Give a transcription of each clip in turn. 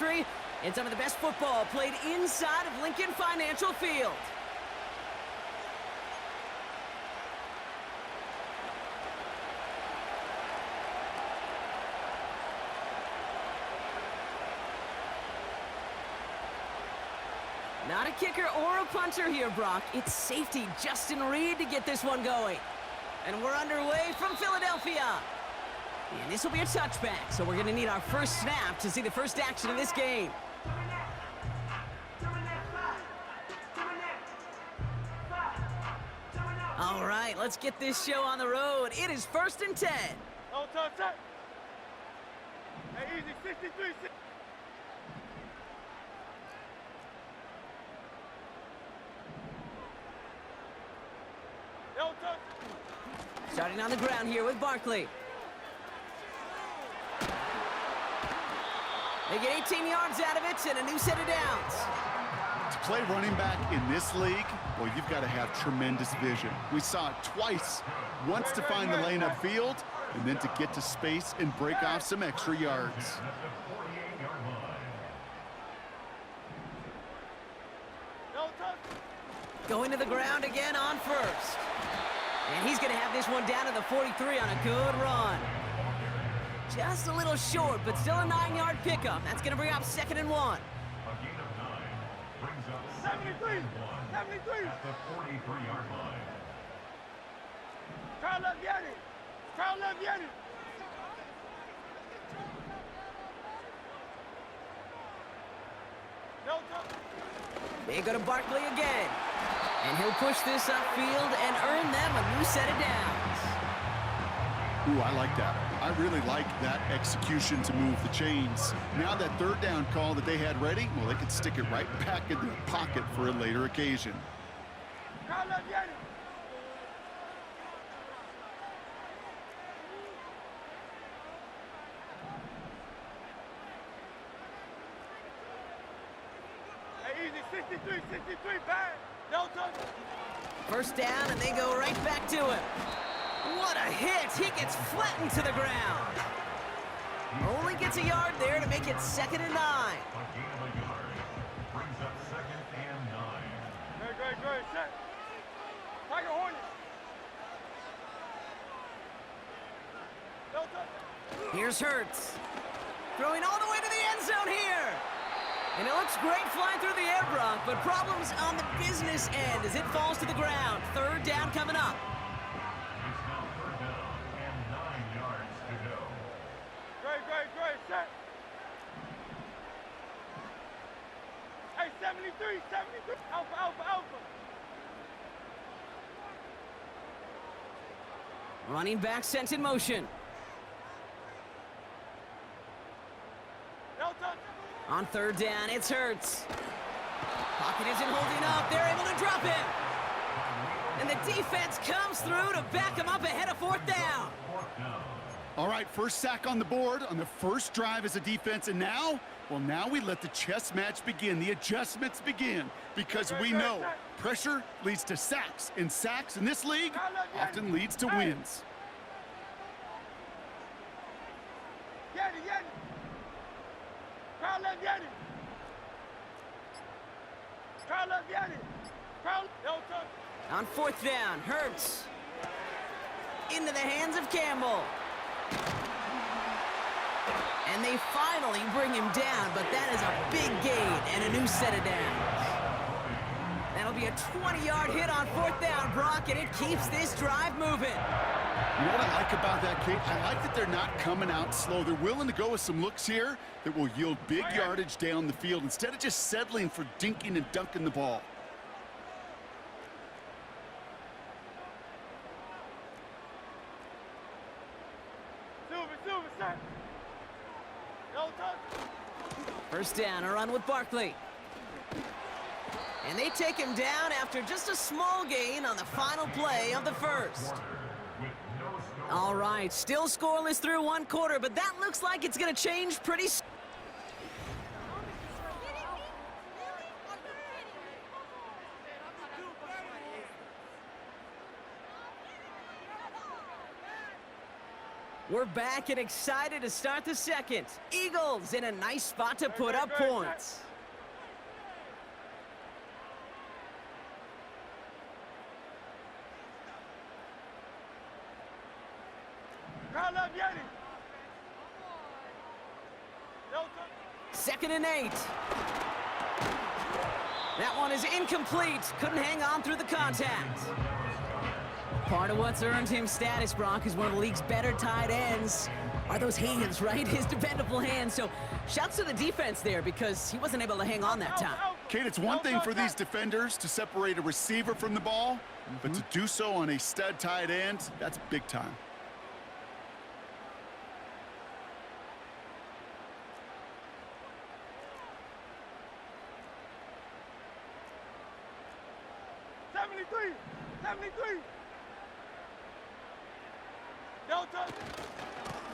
history and some of the best football played inside of Lincoln Financial Field. Not a kicker or a punter here, Brock. It's safety Justin Reed to get this one going. And we're underway from Philadelphia. And this will be a touchback, so we're going to need our first snap to see the first action of this game. All right, let's get this show on the road. It is 1st and 10. No touch. Hey, easy, 63. No touch. Starting on the ground here with Barkley. They get 18 yards out of it and a new set of downs. To play running back in this league, well, you've got to have tremendous vision. We saw it twice. Once to find the lane upfield, and then to get to space and break off some extra yards. Going to the ground again on first. And he's going to have this one down to the 43 on a good run. Just a little short, but still a 9-yard pickup. That's going to bring up 2nd and 1. A gain of 9 brings up 73. at the 43-yard line. Try left, get it. Try left, get it. No touch. They go to Barkley again. And he'll push this upfield and earn them a new set of downs. Ooh, I like that. I really like that execution to move the chains. Now that 3rd down call that they had ready, well, they could stick it right back in their pocket for a later occasion. Try left, get it. Hey, easy, 63, bang. No touch. 1st down, and they go right back to him. What a hit! He gets flattened to the ground. Only gets a yard there to make it 2nd and 9. A gain of a yard brings up 2nd and 9. Great. Set. Tiger Hornet. No touch. Here's Hurts. Throwing all the way to the end zone here. And it looks great flying through the air, Brock, but problems on the business end as it falls to the ground. 3rd down coming up. It's now 3rd down and 9 yards to go. Great. Set. Hey, 73. Alpha. Running back sent in motion. No touch. On 3rd down, it's Hurts. Pocket isn't holding up. They're able to drop him. And the defense comes through to back him up ahead of 4th down. All right, first sack on the board on the first drive as a defense, and now, well, now we let the chess match begin, the adjustments begin, because we know pressure leads to sacks, and sacks in this league often leads to wins. Get it. Try left, get it. No touch. On 4th down, Hurts. Into the hands of Campbell. And they finally bring him down, but that is a big gain and a new set of downs. That'll be a 20-yard hit on 4th down, Brock, and it keeps this drive moving. You know what I like about that, Kate? I like that they're not coming out slow. They're willing to go with some looks here that will yield big yardage down the field instead of just settling for dinking and dunking the ball. Silver, set. No touch. 1st down, a run with Barkley. And they take him down after just a small gain on the final play of the 1st. All right, still scoreless through 1 quarter, but that looks like it's going to change pretty soon. We're back and excited to start the second. Eagles in a nice spot to put up points. Crowd up, Yeti. Second and 8. That one is incomplete. Couldn't hang on through the contact. Part of what's earned him status, Brock, is one of the league's better tight ends. Are those hands, right? His dependable hands. So shouts to the defense there because he wasn't able to hang on that time. Kate, it's one thing for these defenders to separate a receiver from the ball, but to do so on a stud tight end, that's big time.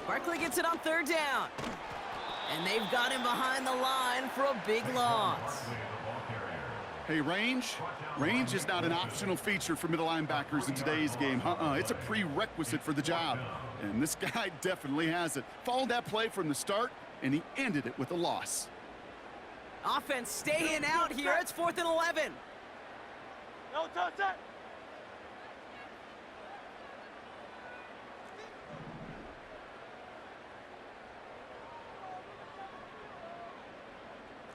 Barkley gets it on third down. And they've got him behind the line for a big loss. Hey, range is not an optional feature for middle linebackers in today's game. It's a prerequisite for the job. And this guy definitely has it. Followed that play from the start, and he ended it with a loss. Offense staying out here. It's 4th and 11. No touch that.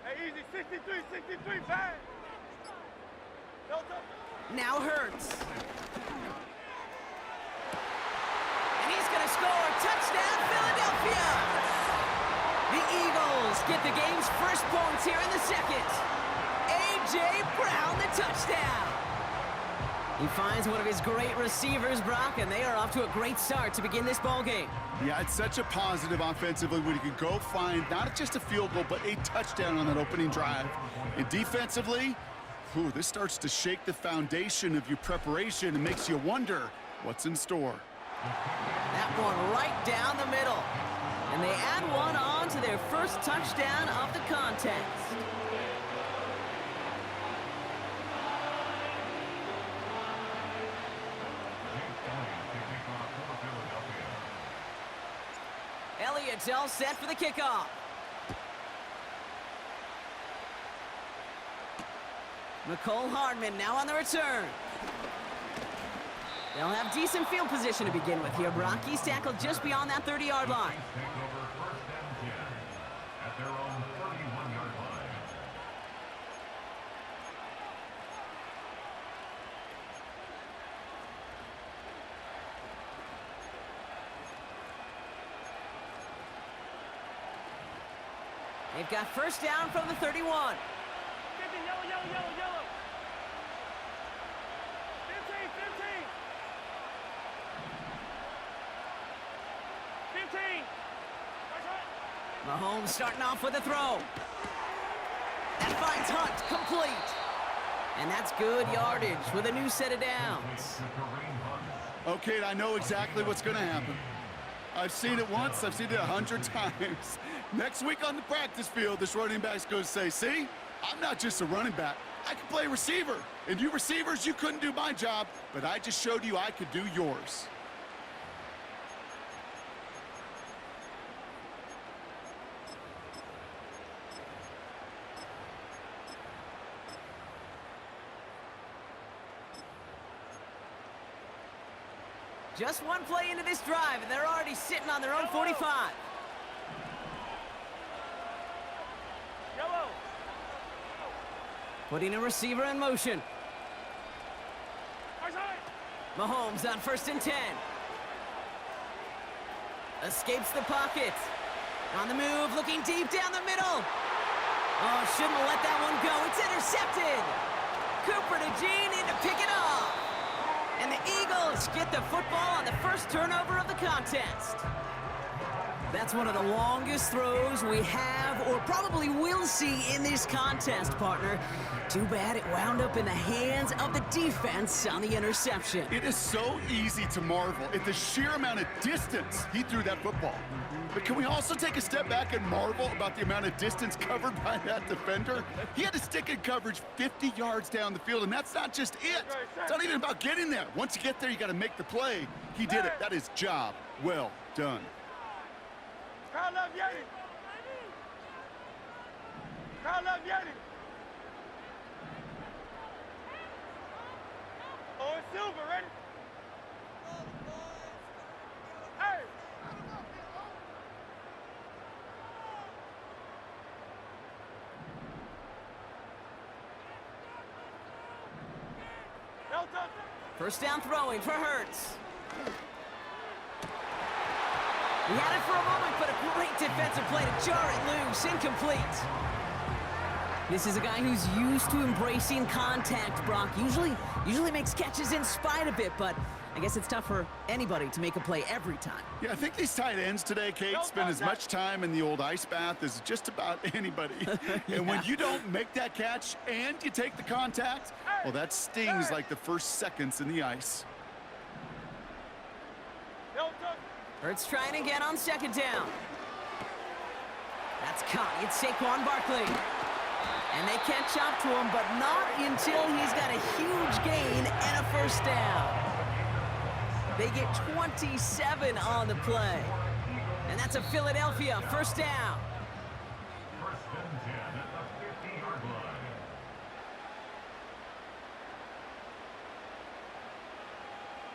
Hey, easy, 63, bang. No touch. Now Hurts. And he's going to score. Touchdown, Philadelphia. The Eagles get the game's first points here in the second. A.J. Brown, the touchdown. He finds one of his great receivers, Brock, and they are off to a great start to begin this ball game. Yeah, it's such a positive offensively when you can go find not just a field goal, but a touchdown on that opening drive. And defensively, this starts to shake the foundation of your preparation and makes you wonder what's in store. That one right down the middle. And they add one on to their first touchdown of the contest. Elliott's all set for the kickoff. Nicole Hardman now on the return. They'll have decent field position to begin with here. Brock, he's tackled just beyond that 30-yard line. Take over 1st and 10 at their own 31-yard line. They've got first down from the 31. 50, yellow. 15. Mahomes starting off with a throw. That finds Hunt complete. And that's good yardage with a new set of downs. Okay, I know exactly what's going to happen. I've seen it once, I've seen it 100 times. Next week on the practice field, this running back's going to say, see, I'm not just a running back. I can play receiver. And you receivers, you couldn't do my job, but I just showed you I could do yours. Just one play into this drive, and they're already sitting on their own 45. Yellow. Putting a receiver in motion. Mahomes on 1st and 10. Escapes the pocket. On the move, looking deep down the middle. Oh, shouldn't have let that one go. It's intercepted. Cooper to Jean in to pick it off. And the Eagles get the football on the first turnover of the contest. That's one of the longest throws we have or probably will see in this contest, partner. Too bad it wound up in the hands of the defense on the interception. It is so easy to marvel at the sheer amount of distance he threw that football. But can we also take a step back and marvel about the amount of distance covered by that defender? He had to stick in coverage 50 yards down the field, and that's not just it. It's not even about getting there. Once you get there, you got to make the play. He did it. That is job well done. Crowd love Yeti. Crowd love Yeti. Oh, it's Silver, ready? Hey! No touch. First down throwing for Hurts. He had it for a moment, but a great defensive play to jar it loose. Incomplete. This is a guy who's used to embracing contact, Brock. Usually makes catches in spite of it, but I guess it's tough for anybody to make a play every time. Yeah, I think these tight ends today, Kate, spend as much time in the old ice bath as just about anybody. Yeah. And when you don't make that catch and you take the contact, well, that stings like the first seconds in the ice. No touch. Hurts trying again on second down. That's caught. It's Saquon Barkley. And they catch up to him, but not until he's got a huge gain and a first down. They get 27 on the play. And that's a Philadelphia first down. First and 10 at the 50-yard line.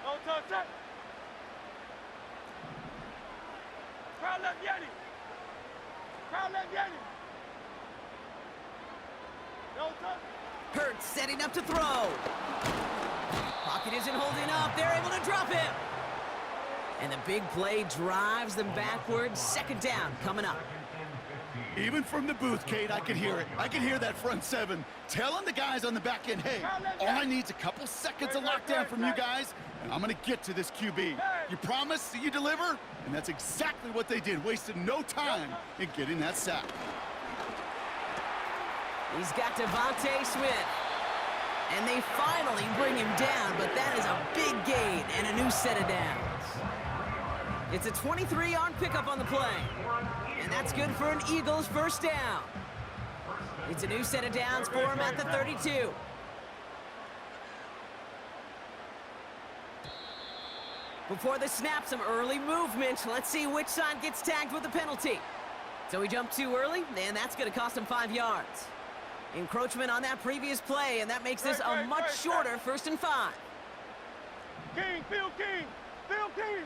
No touch. Crowd love Yeti. Crowd love Yeti. No touch. Hurts setting up to throw. Pocket isn't holding up. They're able to drop him. And the big play drives them backwards. Second down coming up. Even from the booth, Kate, I can hear it. I can hear that front seven telling the guys on the back end, hey, all I need is a couple seconds of lockdown from you guys, and I'm going to get to this QB. You promise that you deliver? And that's exactly what they did. Wasted no time in getting that sack. He's got Devontae Smith. And they finally bring him down, but that is a big gain and a new set of downs. It's a 23-yard pickup on the play. And that's good for an Eagles first down. It's a new set of downs for him at the 32. Before the snap, some early movement. Let's see which side gets tagged with the penalty. So he jumped too early, and that's going to cost him 5 yards. Encroachment on that previous play, and that makes this a much shorter 1st and 5. King, Phil King. Phil King.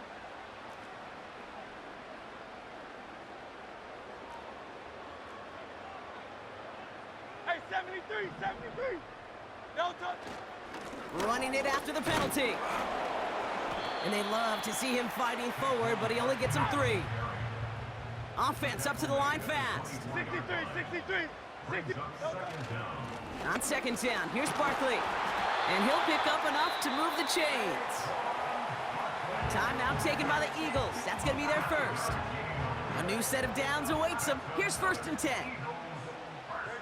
Hey, 73. No touch. Running it after the penalty. And they love to see him fighting forward, but he only gets him 3. Offense up to the line fast. 63. On second down, here's Barkley. And he'll pick up enough to move the chains. Timeout taken by the Eagles. That's going to be their first. A new set of downs awaits them. Here's 1st and 10.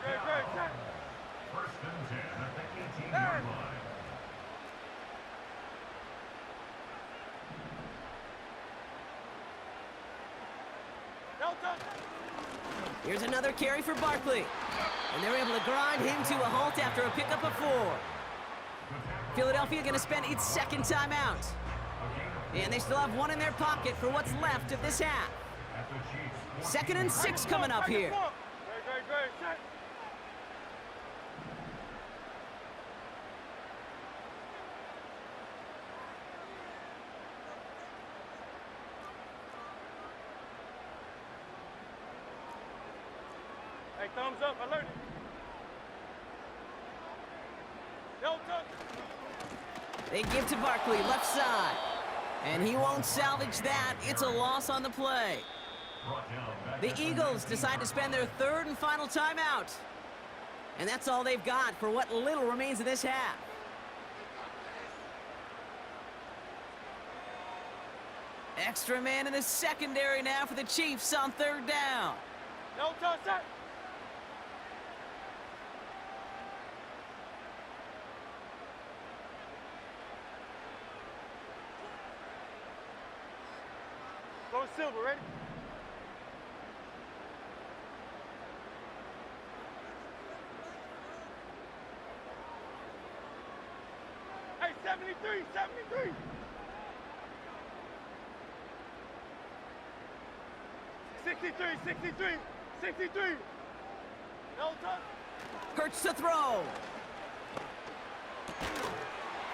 Great. First and 10 at the 18-yard line. No touch. Here's another carry for Barkley. And they're able to grind him to a halt after a pickup of 4. Philadelphia going to spend its second timeout. And they still have 1 in their pocket for what's left of this half. 2nd and 6 coming up here. Great. Set. Hey, thumbs up, alert. No touch. They give to Barkley, left side. And he won't salvage that. It's a loss on the play. The Eagles decide to spend their 3rd and final timeout. And that's all they've got for what little remains of this half. Extra man in the secondary now for the Chiefs on 3rd down. No touch. Set. Go Silver, ready? Hey, 73. 63, 63, 63. No touch. Hurts to throw.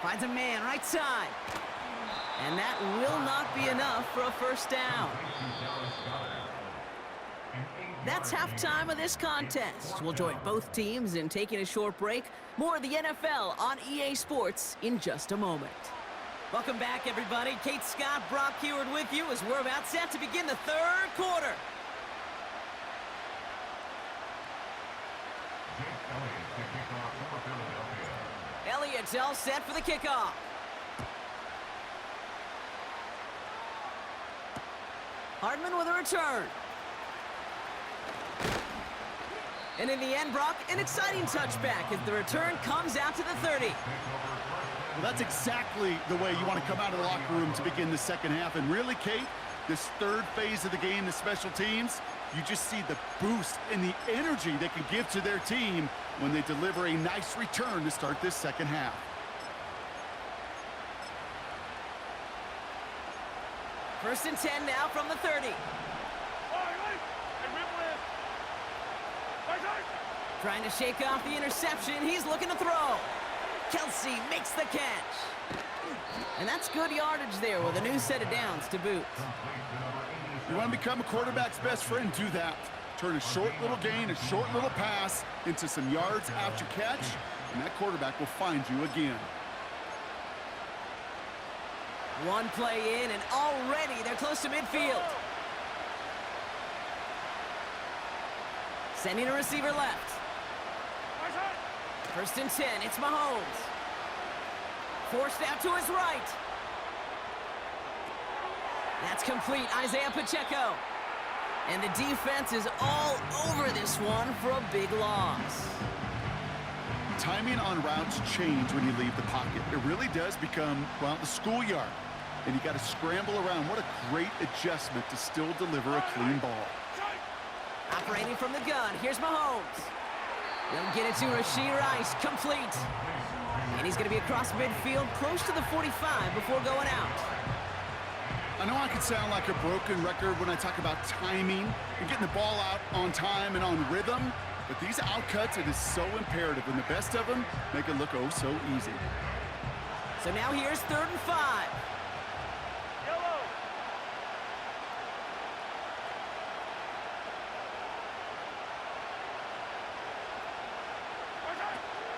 Finds a man right side. And that will not be enough for a first down. That's halftime of this contest. We'll join both teams in taking a short break. More of the NFL on EA Sports in just a moment. Welcome back, everybody. Kate Scott, Brock Heward with you as we're about set to begin the third quarter. Elliott's all set for the kickoff. Hardman with a return. And in the end, Brock, an exciting touchback as the return comes out to the 30. Well, that's exactly the way you want to come out of the locker room to begin the second half. And really, Kate, this third phase of the game, the special teams, you just see the boost and the energy they can give to their team when they deliver a nice return to start this second half. First and 10 now from the 30. Trying to shake off the interception. He's looking to throw. Kelsey makes the catch. And that's good yardage there with a new set of downs to boot. You want to become a quarterback's best friend, do that. Turn a short little gain, a short little pass into some yards after catch, and that quarterback will find you again. One play in, and already they're close to midfield. Sending a receiver left. First and 10, it's Mahomes. Forced out to his right. That's complete, Isaiah Pacheco. And the defense is all over this one for a big loss. Timing on routes change when you leave the pocket. It really does become, well, the schoolyard. And you got to scramble around. What a great adjustment to still deliver a clean ball. Operating from the gun, here's Mahomes. They'll get it to Rashee Rice, complete. And he's going to be across midfield, close to the 45 before going out. I know I can sound like a broken record when I talk about timing and getting the ball out on time and on rhythm, but these outcuts, it is so imperative, and the best of them make it look oh so easy. So now here's 3rd and 5. Yellow.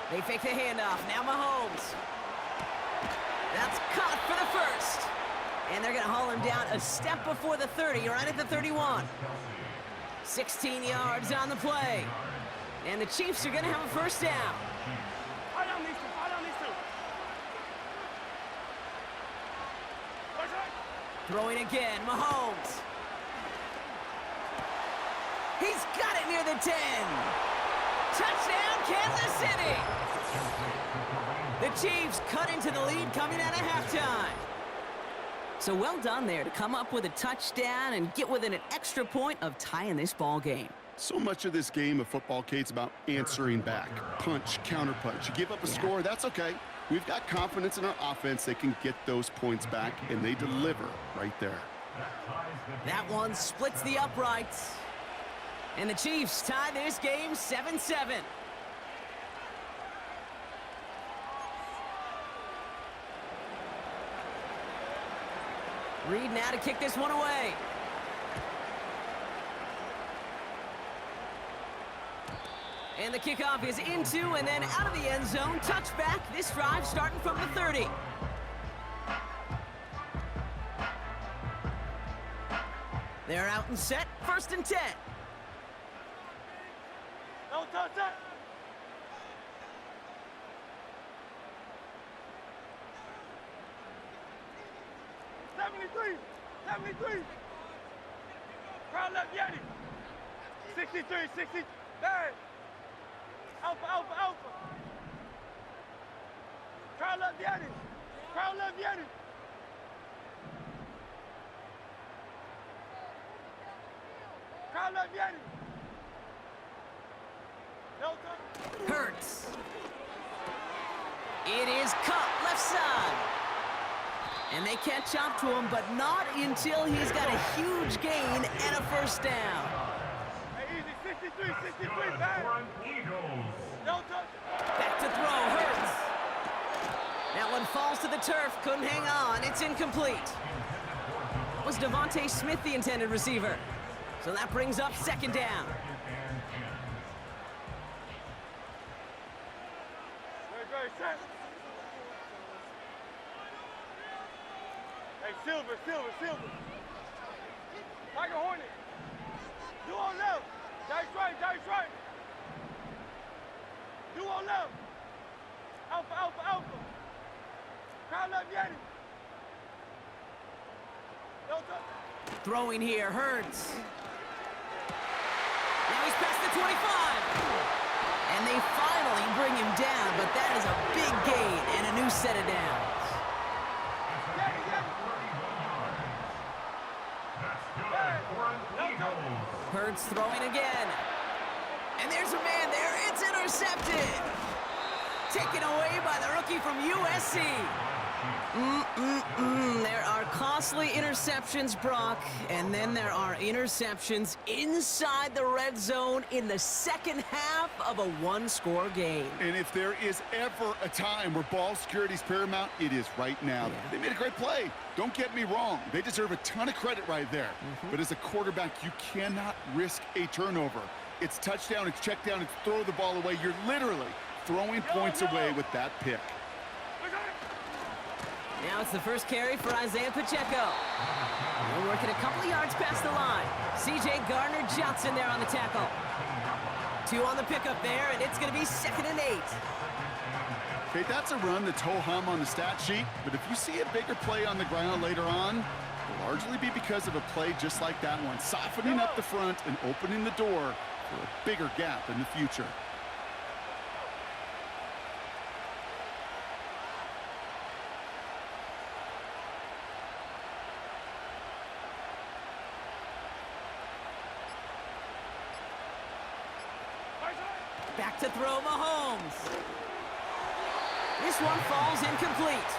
They fake the handoff. Now Mahomes. That's caught for the first. And they're going to haul him down a step before the 30, right at the 31. 16 yards on the play. And the Chiefs are going to have a first down. Fire down these two. Fire down these two. Throwing again, Mahomes. He's got it near the 10. Touchdown, Kansas City. The Chiefs cut into the lead coming out of halftime. So well done there to come up with a touchdown and get within an extra point of tying this ball game. So much of this game of football, Kate's about answering back. Punch, counterpunch. You give up a score, that's okay. We've got confidence in our offense. They can get those points back, and they deliver right there. That one splits the uprights. And the Chiefs tie this game 7-7. Reed now to kick this one away. And the kickoff is into and then out of the end zone. Touchback. This drive starting from the 30. They're out and set. 1st and 10. No touch that. Crowd left Yeti. 63, 60. Bang. Alpha, alpha, alpha. Crowd left Yeti. Crowd left Yeti. Crowd left Yeti. No touch. Hurts. It is caught left side. And they catch up to him, but not until he's got a huge gain and a first down. Hey, easy, 63, 63, bang. Eagles. Don't touch it. Back to throw, Hurts. That one falls to the turf, couldn't hang on, it's incomplete. Was Devontae Smith the intended receiver? So that brings up second down. Very set. Hey, Silver. Tiger Hornet. You on left. Dice right. You on left. Alpha. Crowd left, Yeti. Don't touch it. Throwing here, Hurts. Now he's past the 25. And they finally bring him down, but that is a big gain and a new set of downs. Hurts throwing again. And there's a man there. It's intercepted. Taken away by the rookie from USC. There are costly interceptions, Brock, and then there are interceptions inside the red zone in the second half of a one-score game. And if there is ever a time where ball security is paramount, it is right now. Yeah. They made a great play. Don't get me wrong. They deserve a ton of credit right there. But as a quarterback, you cannot risk a turnover. It's touchdown, it's check down, it's throw the ball away. You're literally throwing points away with that pick. Now it's the first carry for Isaiah Pacheco. We're working a couple of yards past the line. C.J. Gardner-Johnson there on the tackle. 2 on the pickup there, and it's going to be 2nd and 8. Okay, that's a run that's ho-hum on the stat sheet, but if you see a bigger play on the ground later on, it'll largely be because of a play just like that one, softening up the front and opening the door for a bigger gap in the future. Back to throw, Mahomes. This one falls incomplete.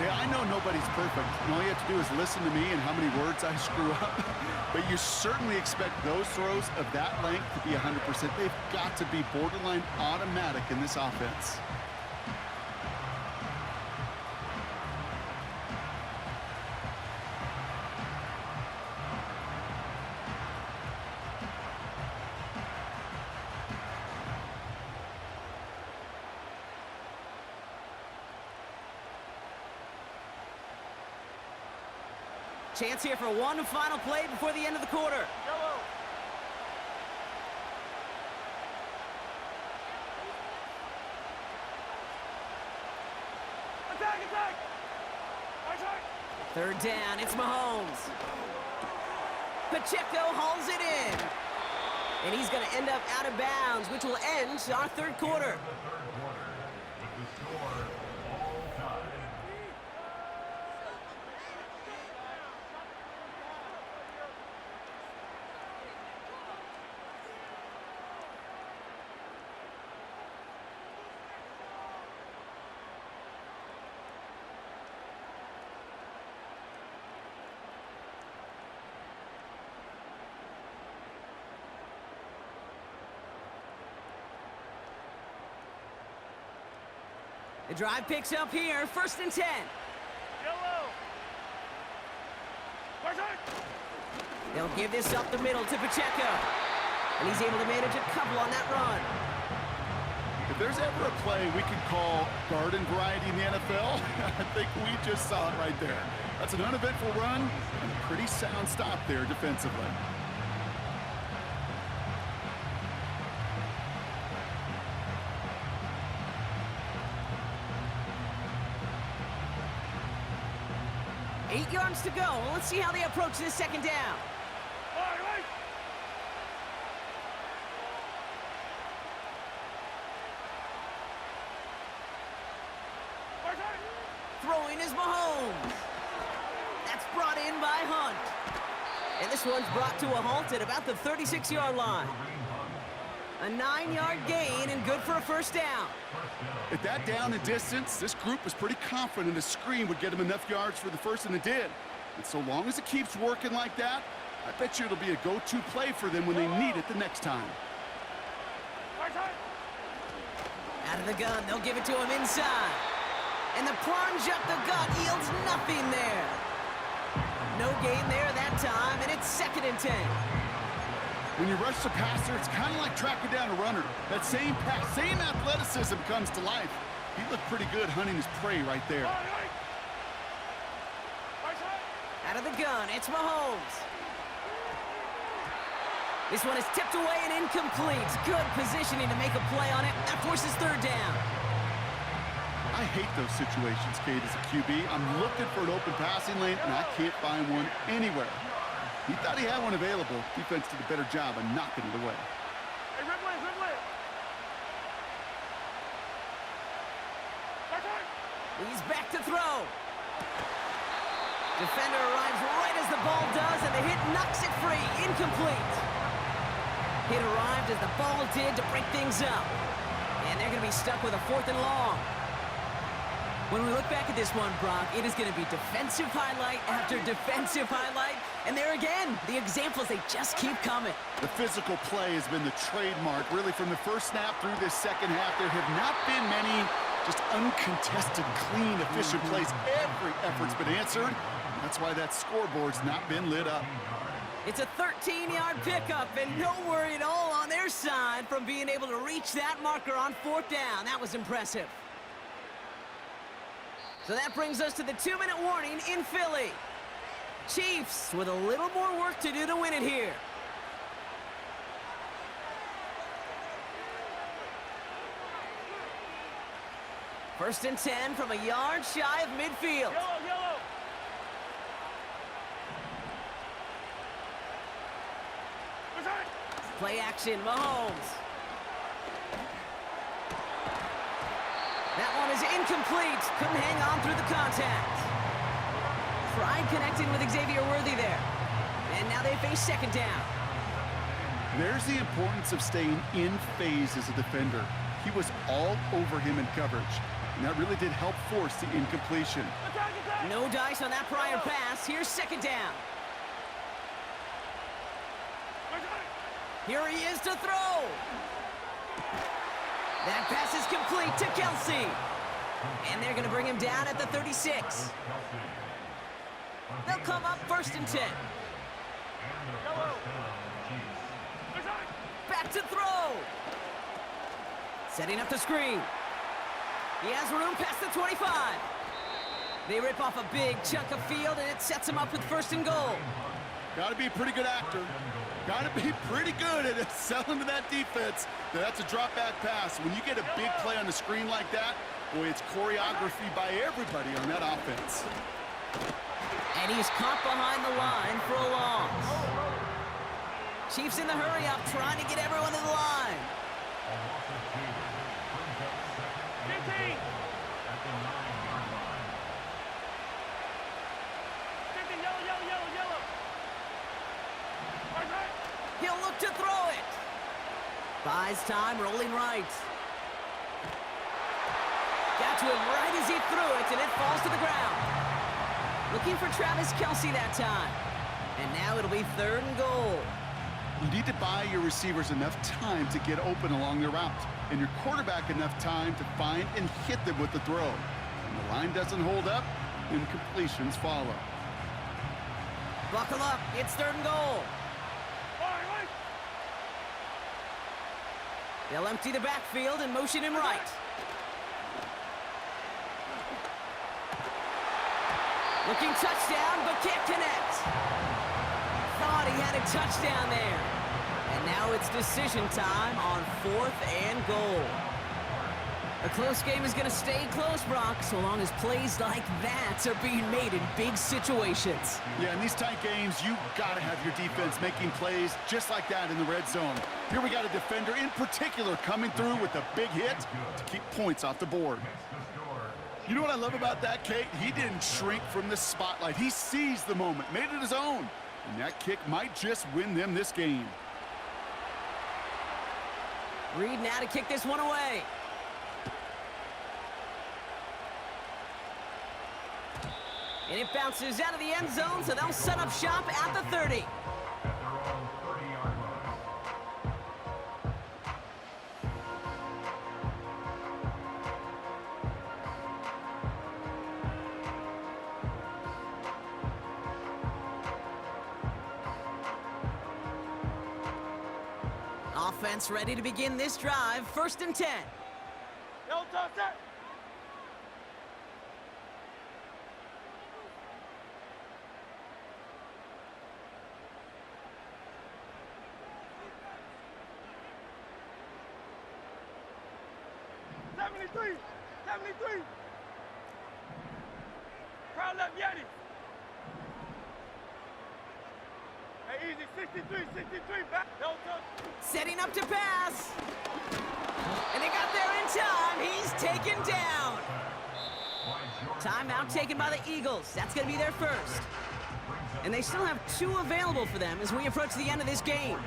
Yeah, I know nobody's perfect, and all you have to do is listen to me and how many words I screw up. But you certainly expect those throws of that length to be 100%. They've got to be borderline automatic in this offense. Chance here for one final play before the end of the quarter. Yellow. Attack! Third down, it's Mahomes. Pacheco hauls it in. And he's going to end up out of bounds, which will end our third quarter. The drive picks up here, 1st and 10. Yellow. They'll give this up the middle to Pacheco. And he's able to manage a couple on that run. If there's ever a play we could call garden variety in the NFL, I think we just saw it right there. That's an uneventful run and a pretty sound stop there defensively. Eight yards to go. Let's see how they approach this second down. Throwing is Mahomes. That's brought in by Hunt. And this one's brought to a halt at about the 36-yard line. A 9-yard gain and good for a first down. At that down and distance, this group was pretty confident a screen would get them enough yards for the first, and it did. And so long as it keeps working like that, I bet you it'll be a go-to play for them when they need it the next time. Out of the gun, they'll give it to him inside. And the plunge up the gut yields nothing there. No gain there that time, and it's 2nd and 10. When you rush the passer, it's kind of like tracking down a runner. That same pass, same athleticism comes to life. He looked pretty good hunting his prey right there. Out of the gun, it's Mahomes. This one is tipped away and incomplete. Good positioning to make a play on it. That forces 3rd down. I hate those situations, Kate, as a QB. I'm looking for an open passing lane, and I can't find one anywhere. He thought he had one available. Defense did a better job of knocking it away. Hey, Ripley. He's back to throw. Defender arrives right as the ball does, and the hit knocks it free. Incomplete. Hit arrived as the ball did to break things up. And they're going to be stuck with a 4th and long. When we look back at this one, Brock, it is going to be defensive highlight after defensive highlight. And there again, the examples, they just keep coming. The physical play has been the trademark, really, from the first snap through this second half. There have not been many just uncontested, clean, efficient plays. Every effort's been answered. That's why that scoreboard's not been lit up. It's a 13-yard pickup, and no worry at all on their side from being able to reach that marker on 4th down. That was impressive. So that brings us to the 2-minute warning in Philly. Chiefs with a little more work to do to win it here. First and 10 from a yard shy of midfield. Yellow. Play action, Mahomes. That one is incomplete. Couldn't hang on through the contact. Tried connecting with Xavier Worthy there. And now they face 2nd down. There's the importance of staying in phase as a defender. He was all over him in coverage, and that really did help force the incompletion. No dice on that prior pass. Here's 2nd down. Here he is to throw. That pass is complete to Kelsey. And they're going to bring him down at the 36. They'll come up 1st and 10. Back to throw. Setting up the screen. He has room past the 25. They rip off a big chunk of field, and it sets him up with 1st and goal. Got to be a pretty good actor. Got to be pretty good at selling to that defense. That's a drop-back pass. When you get a big play on the screen like that, boy, it's choreography by everybody on that offense. And he's caught behind the line for a loss. Chiefs in the hurry-up, trying to get everyone to the line. 15. Yellow. He'll look to throw it. Buys time, rolling right. Got to him right as he threw it, and it falls to the ground. Looking for Travis Kelsey that time. And now it'll be 3rd and goal. You need to buy your receivers enough time to get open along their route, and your quarterback enough time to find and hit them with the throw. When the line doesn't hold up, incompletions follow. Buckle up, it's 3rd and goal. They'll empty the backfield and motion him right. Looking touchdown, but can't connect. Thought he had a touchdown there. And now it's decision time on 4th and goal. A close game is going to stay close, Brock, so long as plays like that are being made in big situations. Yeah, in these tight games, you got to have your defense making plays just like that in the red zone. Here we got a defender in particular coming through with a big hit to keep points off the board. You know what I love about that, Kate? He didn't shrink from the spotlight. He seized the moment, made it his own. And that kick might just win them this game. Reed now to kick this one away. And it bounces out of the end zone, so they'll set up shop at the 30. At their own 30-yard line. Offense ready to begin this drive. 1st and 10. No touch that. '73. Crowd left Yeti. Hey, easy. 63. Back. No touch. Setting up to pass. And they got there in time. He's taken down. Timeout taken by the Eagles. That's going to be their first. And they still have 2 available for them as we approach the end of this game.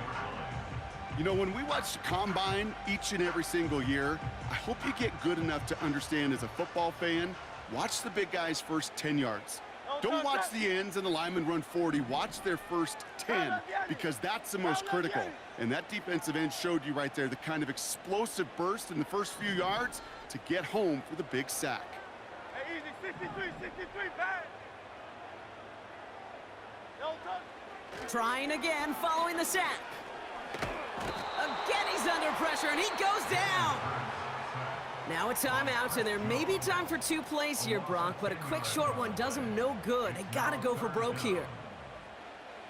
You know, when we watch the Combine each and every single year, I hope you get good enough to understand as a football fan, watch the big guys' first 10 yards. Don't watch the ends and the linemen run 40. Watch their first 10 because that's the most critical. And that defensive end showed you right there the kind of explosive burst in the first few yards to get home for the big sack. Hey, easy. 63. Back. No touch. Trying again following the sack. Again, he's under pressure, and he goes down. Now a timeout, and there may be time for 2 plays here, Brock, but a quick short one does him no good. They got to go for broke here.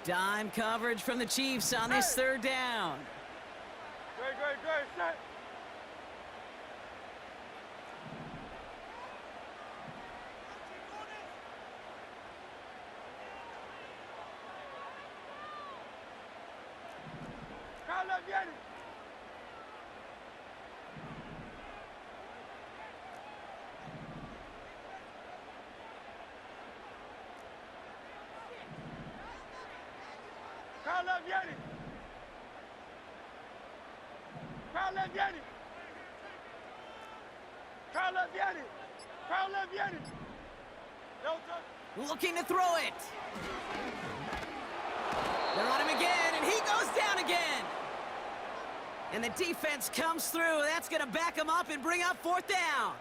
Dime coverage from the Chiefs on this 3rd down. Great. Set. Crowd left Yeti. Crowd left Yeti. Crowd left Yeti. Crowd left Yeti. Crowd left Yeti. No touch. Looking to throw it. They're on him again, and he goes down again. And the defense comes through. That's going to back him up and bring up 4th down.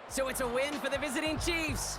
So it's a win for the visiting Chiefs.